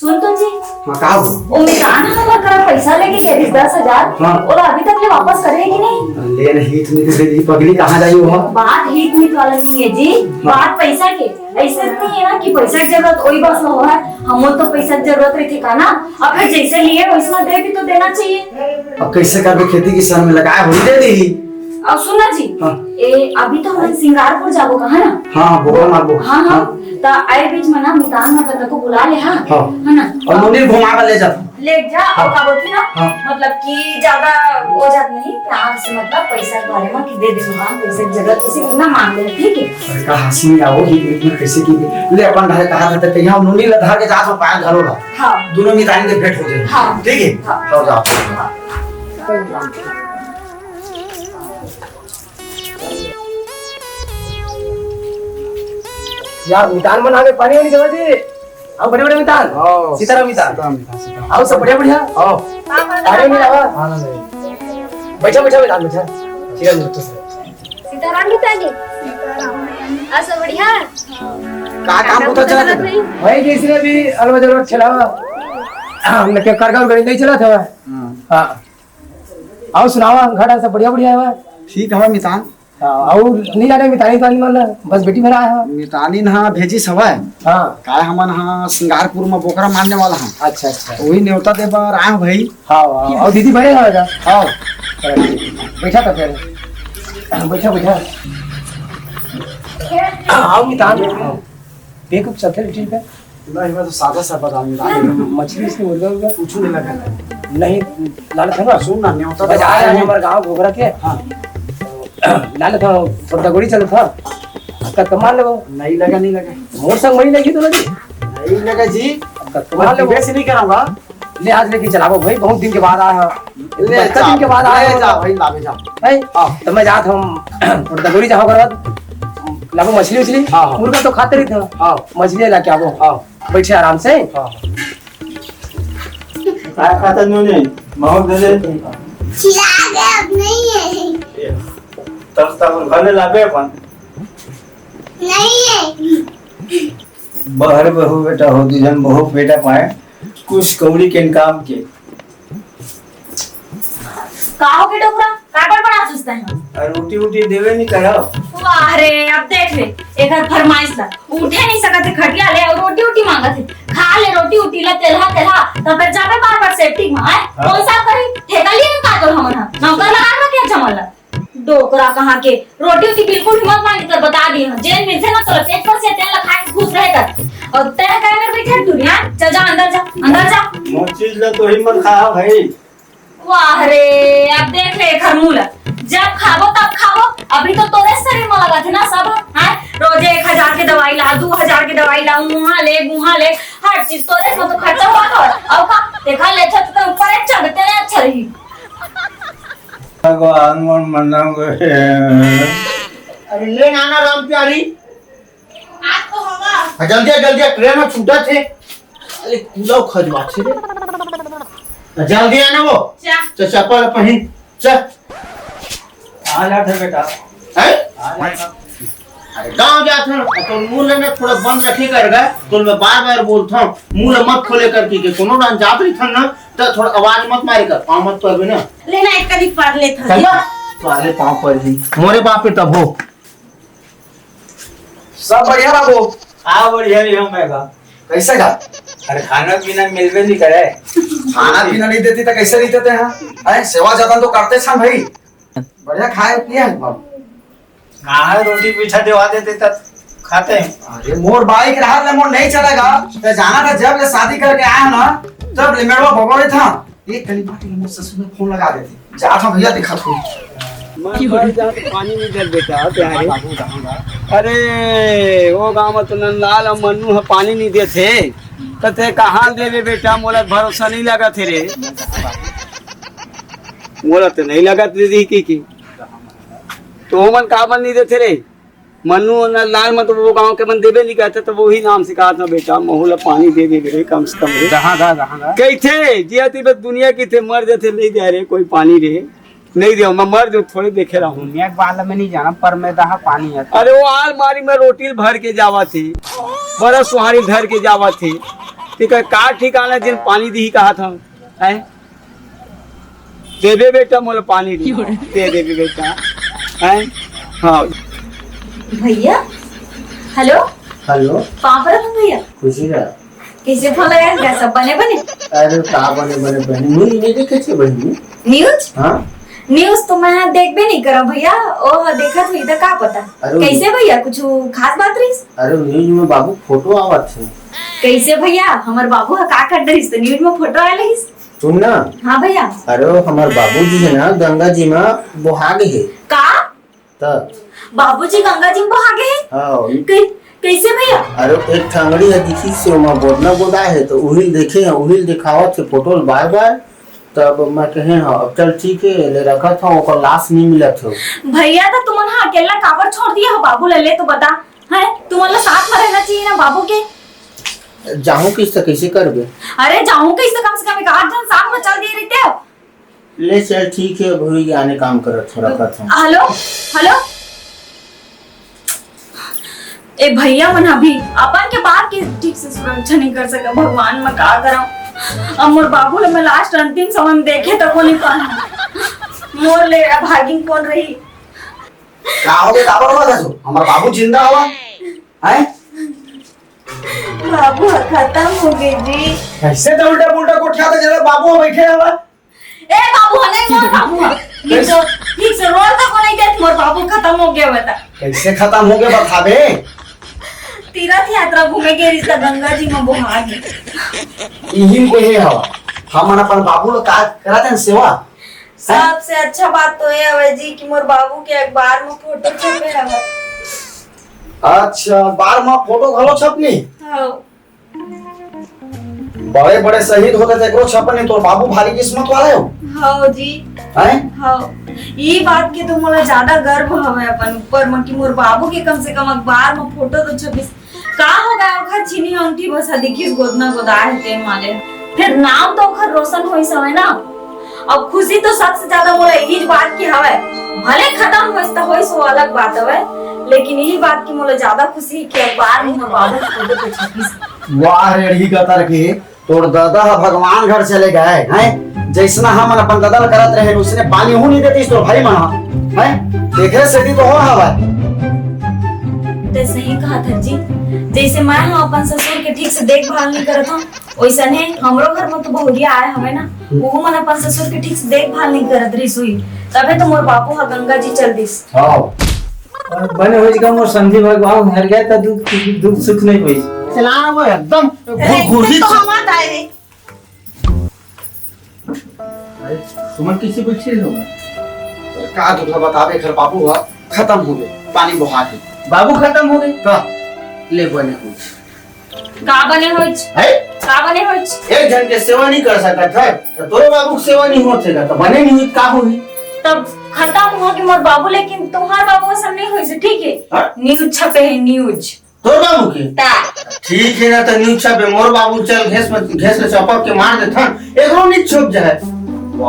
सुन तुम जी। हाँ का हो? वो मितान हमारा कर पैसा लेके गए 10,000 हाँ। और अभी तक ले वापस करे कि नहीं? ले नहीं तुमने तो दे पगली कहाँ जाई हो? बात हित मित वाला नहीं है जी, बात पैसा के। ऐसे नहीं है ना कि पैसा की जरूरत वही बस हो है, हमको तो पैसा की जरूरत रही थी का ना। अब फिर जैसे लिए वैसा दे भी तो देना चाहिए। अब कैसे करके खेती किसान में लगाया हो दे दी। अब सुना जी। हाँ। अभी तो हम सिंगारपुर जाबो कहा ना। हाँ बोल मारबो। हाँ हाँ तो आए बीच में ना मितान ना बता को बुला ले। हाँ है ना। और मंदिर घुमा कर ले जा। ले जा और का बोलती ना। हाँ। मतलब कि ज्यादा हो जात नहीं, प्यार से मतलब पैसा के बारे में कि दे दे। हाँ पैसे की जरूरत किसी कितना मांग ले, ठीक है। अरे का हंसी में आओ ही एक में कैसे की ले अपन ढाल कहा था कि यहां नूनी लधा के जात में पाया घरो ला। हाँ दोनों मितानी के भेंट हो जाए। हाँ। ठीक है। हाँ। तो जाओ। यार मितान बना के पानी वाली जगह जी। आओ बड़े बड़े मितान। सीताराम मितान। आओ सब बढ़िया बढ़िया। आओ पानी में आवा। बैठो बैठो मितान बैठो। चिकन मिर्च सीताराम मिताली असं बढ़िया का काम होता चला था? भाई किसी ने भी अलवा जरूरत चलावा। हमने के कारगर गड़ी नहीं चला था। हां आओ सुनावा घड़ा सब बढ़िया बढ़िया है। ठीक है मितान। और नहीं जाने मितानी तानी मतलब बस बेटी मेरा है। मितानी ना भेजी सवाय। हां काय हमन हां सिंगारपुर में बोकरा मारने वाला हां। अच्छा अच्छा वही न्योता दे बार आए भाई। हां और दीदी बड़े आएगा। आओ बैठा तो फिर बैठा बैठा। आओ मितान एक कुछ चलते ठीक है। नहीं मैं तो सादा सा बता मितान। मछली इसकी मुर्गा उर्गा कुछ नहीं लगा। नहीं लाल था सुन ना न्योता बजा रहे हैं हमारे गांव घोघरा के। हां लाल था थोड़ा गोड़ी चल था आपका कमाल ले वो नहीं लगा नहीं लगा। मोर संग मरी लगी तो लगी नहीं लगा जी। आपका कमाल ले वो वैसे नहीं कराऊंगा। ले आज लेके चलाओ भाई बहुत दिन के बाद आया ले इतना दिन के बाद आया जा भाई लावे जा। है तो मैं जात हम थोड़ा गोड़ी जाओ करवा लाओ मछली उछली। हाँ, हाँ। मुर्गा तो खाते रहते हो। हां मछली ला के आओ। हां बैठे आराम से। हां काय खाता नहीं महक दे दे चिराग अब नहीं है तब तक घरे लाबे अपन नहीं है बाहर बहू बेटा हो दिजन बहु बेटा पाए कुछ कौड़ी के काम के काहो के डोकरा काबर बना सोचता है। और रोटी वोटी देवे नहीं करा वाह रे अब देख ले एक फरमाइश ला उठे नहीं सकते खटिया ले और रोटी उटी मांगत है। खा ले रोटी उटी ला तेलहा तेलहा तो फिर जाबे बार सेफ्टी में आए कौन सा करी ठेका लिए का तो हमन नौकर लगा के क्या जमल डोकरा कहां के रोटी उटी बिल्कुल हिम्मत मान कर बता दी जेल में से ना तो पेट पर से तेल खा के घुस रहे कर और तेरे काय में बैठे दुनिया चल जा अंदर जा। मोर चीज ला तो हिम्मत खा भाई वाह रे अब देख ले खरमूला जब खाबो तब खाबो अभी तो तोरे शरीर में लगा थे ना सब हैं रोजे 1000 की दवाई ला 2000 की दवाई ला मुहा ले हर चीज तोरे में तो खर्चा हुआ था अब का देखा ले छत तो ऊपर एक चढ़ते ने अच्छा रही भगवान मन मनाओ अरे ले नाना राम प्यारी आज तो होगा जल्दी ट्रेन में छूटा थे। अरे कुलाव खजवा छे रे जल्दी आना वो जा चप्पल पहन चल आ जाते बेटा है आ जा अरे गांव जात हूं तो मुंह ने थोड़ा बंद रखे करगा तो मैं बार बोलता हूं मुंह मत खोले करके के कोनो रान जात रही थन ना तो थोड़ा आवाज मत मारे कर पाँव मत करबे ना लेना एक कभी पढ़ ले था चल साले पाँव पर ही मोरे बाप पे तब हो सब बढ़िया बाबू। आ बढ़िया ही हम का कैसे का? अरे खाना पीना मिलबे नहीं करे खाना पीना नहीं देती तो कैसे नहीं देते हैं? हैं सेवा जतन तो करते छन भाई। बढ़िया खाए पिए हैं बाबू। कहाँ रोटी पीछा देवा देते तब खाते हैं। अरे मोर बाइक रहा ले मोर नहीं चलेगा तो जाना था जब ले शादी करके आया ना तब ले मेरा बबोरे था एक कली बाटी में ससुर ने फोन लगा देती जा था भैया दिखा थोड़ी पानी नहीं दे बेटा प्यारे। अरे वो गाँव में तो नंदलाल और मन्नू है पानी नहीं देते तो ते कहाँ देवे बेटा मोला भरोसा नहीं लगा थे रे मोला तो नहीं लगा दीदी की तो मन का मन नहीं देते रे मन्नू और नंदलाल में तो वो गांव के मन देवे नहीं कहते तो वही नाम सिखा था बेटा मोहला पानी दे दे रे कम से कम रे कही थे जिया ती दुनिया की थे मर जाते नहीं दे रहे कोई पानी रे नहीं दिया मैं मर जो थोड़े देखे रहा हूँ दुनिया के बाल में नहीं जाना पर मैं दहा पानी है। अरे वो आलमारी में रोटी भर के जावा थी बड़ा सुहारी धर के जावा थी ठीक का ठिकाना जिन पानी दी कहा था हैं दे दे बेटा मोला पानी दे दे बेटा हैं हाँ भैया हेलो हेलो कहाँ पर हो भैया? खुशी रहा कैसे फोन लगाया क्या सब बने बने? अरे का बने बने बहन मुझे नहीं देखे छे बहन न्यूज हाँ न्यूज तो मैं देखबे नहीं करा भैया। ओ देखत हुई तो का पता अरे कैसे भैया कुछ खास बात रही? अरे न्यूज में बाबू फोटो आवत थे कैसे भैया हमार बाबू का कर रही तो न्यूज में फोटो आए रही? सुन ना हाँ भैया। अरे हमार बाबूजी है ना गंगा जी में बोहागे है का तब बाबूजी गंगा जी में बहागे हैं? हाँ कैसे भैया? अरे एक ठंगड़ी है दिखी से वहाँ बोदना बोदा है तो उहिल देखे हैं उहिल दिखावत थे फोटो बार बार तब मैं कहे हाँ अब चल ठीक है ले रखा था वो लाश नहीं मिला था भैया तो तुम अकेला काबर छोड़ दिया हो बाबू ले तो बता है तुम साथ में रहना चाहिए ना बाबू के। जाऊँ किस तरह कैसे करबे? अरे जाऊँ कैसे कम से कम 8 दिन साथ में चल दिए रहते हो। ले चल ठीक है भूल आने काम कर थोड़ा था। हेलो हेलो ए भैया मन अभी अपन के बात की ठीक से सुरक्षा नहीं कर सका भगवान मैं का कराऊं। अब मोर बाबू ले मैं लास्ट अंतिम समय में देखे तो को नहीं पाना मोर ले भागिंग कौन रही का हो गया काबर हुआ था हमारा बाबू जिंदा हुआ हैं बाबू खत्म हो गई जी। कैसे तो उल्टा पुल्टा को उठा दे जरा बाबू बैठे हवा ए बाबू नहीं मोर बाबू ठीक से रोल तक को नहीं देख मोर बाबू खत्म हो गया बता। कैसे खत्म हो गया बताबे? तीर्थ यात्रा घूमे के रिश्ता गंगा जी में बुहा गई। यही को है हवा हम अपन बाबू लोग का कराते हैं सेवा। सबसे अच्छा बात तो ये है जी कि मोर बाबू के अखबार में फोटो छपे हवे। अच्छा बार में फोटो घलो छपनी हां बड़े बड़े शहीद होते थे एकरो छपनी तो बाबू भारी किस्मत वाले हो हां जी हैं हां ये बात के तो मोला ज्यादा गर्व हवे अपन ऊपर में कि मोर बाबू के कम से कम अखबार में फोटो तो छपिस का हो गया ओखर छीनी अंगूठी बस देखिस गोदना गोदाए ते माले फिर नाम तो ओखर रोशन होई समय ना। अब खुशी तो सबसे ज्यादा मोला यही बात की हवे भले खत्म होइस तो होइस वो अलग बात हवे लेकिन यही बात की मोला ज्यादा खुशी कि अखबार में मोर बाबू के फोटो तो छपिस। वाह रेड़ी कतर के तोर दादा भगवान घर चले गए हैं जैसना हम अपन दादा करत रहे उसने पानी हूं नहीं देती तो भाई मना हैं देखे से तो हो हवा ते सही कहा था जी जैसे मैं हम अपन ससुर के ठीक से देखभाल नहीं करत हूं वैसा नहीं हमरो घर में तो बहुरिया आए हमें ना वो मन अपन ससुर के ठीक से देखभाल नहीं करत रही सुई तबे तो मोर बापू हा गंगा जी चल दिस। हां बने हो गम और संधि भगवान हर गया तो दुख सुख नहीं हुई चला वो एकदम घुर्घुरी तो हम आए रे सुमन किसी पूछे हो का दुख बतावे घर बाबू खत्म हो गए पानी बहा के बाबू खत्म हो गए तो ले बने कुछ का बने होइछ है का बने होइछ एक जन के सेवा नहीं कर सकता था तो तोरे बाबू की सेवा नहीं होते तो बने नहीं हुई का हुई तब खत्म हो कि मोर बाबू लेकिन तुम्हार बाबू ऐसा नहीं होइछ ठीक है न्यूज छपे है न्यूज तोर बाबू की ता ठीक है ना तो न्यूज छपे मोर बाबू चल घेस के चपक के मार देथन एकरो नहीं छुप जाए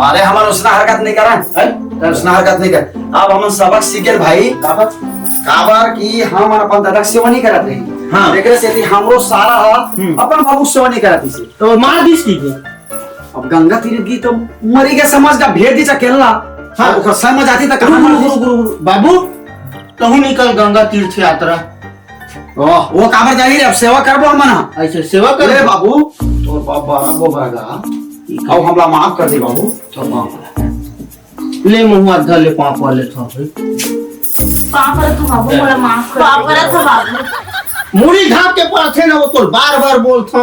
अरे हमन उसना हरकत नहीं करन है उसना हरकत नहीं कर अब हमन सबक सीखे भाई काबर की हम अपन दादा सेवा नहीं करत रही हां एकरे से हमरो सारा अपन बाबू सेवा नहीं करत थी तो मार दिस की अब गंगा तीर की तो मरी के समझ का भेद दी चकेला हां ओकर समझ आती त कहां मर गुरु बाबू कहूं निकल गंगा तीर्थ यात्रा वो काबर जाही रे अब सेवा करबो हमन ऐसे सेवा करे अरे बाबू तोर बाबा गोबरगा अब हमला माफ कर दे बाबू तो माफ ले मुंह धर ले पांव वाले था पाप पर तो बाबू मोला माफ कर पाप पर तो बाबू मुड़ी ढाक के पाथे ना वो तो बार-बार बोलता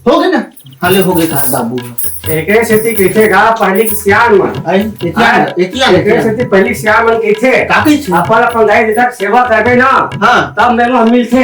हो गए ना हाले हो गए था बाबू एके सेती कैथे गा पहली सियान में आई एतिया एके सेती पहली सियान में कैथे काकी छी अपन दाई देता सेवा करबे ना हां तब मैं हम मिलथे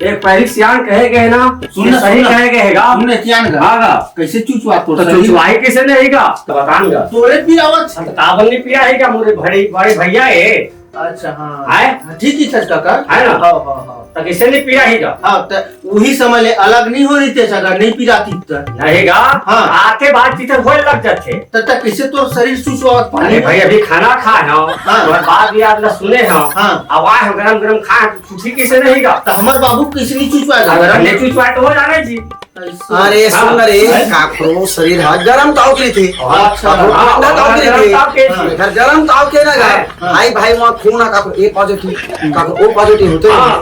एक पहली सियान कहे गए ना सुन सही कहे गए गा हमने सियान गा हां गा कैसे चूचवा तो चुचवाई कैसे नहीं गा तो बताऊंगा तोरे भी आवत ताबन नहीं पिया है क्या मोरे बड़े भैया है अच्छा हाँ है ठीक ही छस काका है ना? हाँ हाँ हाँ तो किसे नहीं पीड़ा ही का हाँ तो वही समय ले अलग नहीं हो रही थे अगर नहीं पी जाती तो रहेगा। हाँ। आते बातचीत होए लग जाते। तब किससे तो शरीर सुसुआवत अरे पानी भाई अभी खाना खा ना हाँ। और बात भी आप ना सुने हैं हाँ। आवाज हम गरम गरम खा छुट्टी किसे रहेगा। तो हमारे बाबू किसी नहीं चुचवाएगा अगर ले चुचवा तो हो जाने जी। अरे सुन रे काकरो शरीर हाथ गरम ताव के थी अच्छा ठंडा ताव के गरम ताव के थी थी। घर गरम ताव के ना गए हाँ। भाई भाई वहां खून आ काकरो ए पॉजिटिव काकरो ओ पॉजिटिव होते हाँ।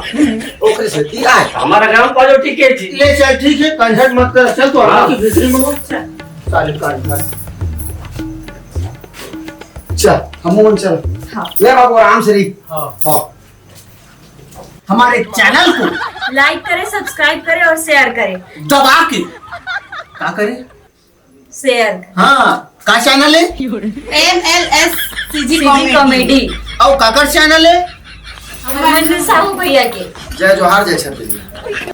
ओकरे से की आए हमारा गरम पॉजिटिव के थी। ले चल ठीक है कंझट मत कर चल तो हाँ। की भीतरी में हो साले काट चल हम मन चल हाँ। ले बाबू आराम से रही हाँ हां हमारे चैनल को लाइक करे, सब्सक्राइब करे और शेयर करे। दबा के क्या करे शेयर हाँ का चैनल है MLS CG कॉमेडी और काकर चैनल है हमारे साहू भैया के। जय जोहार जय छतरी।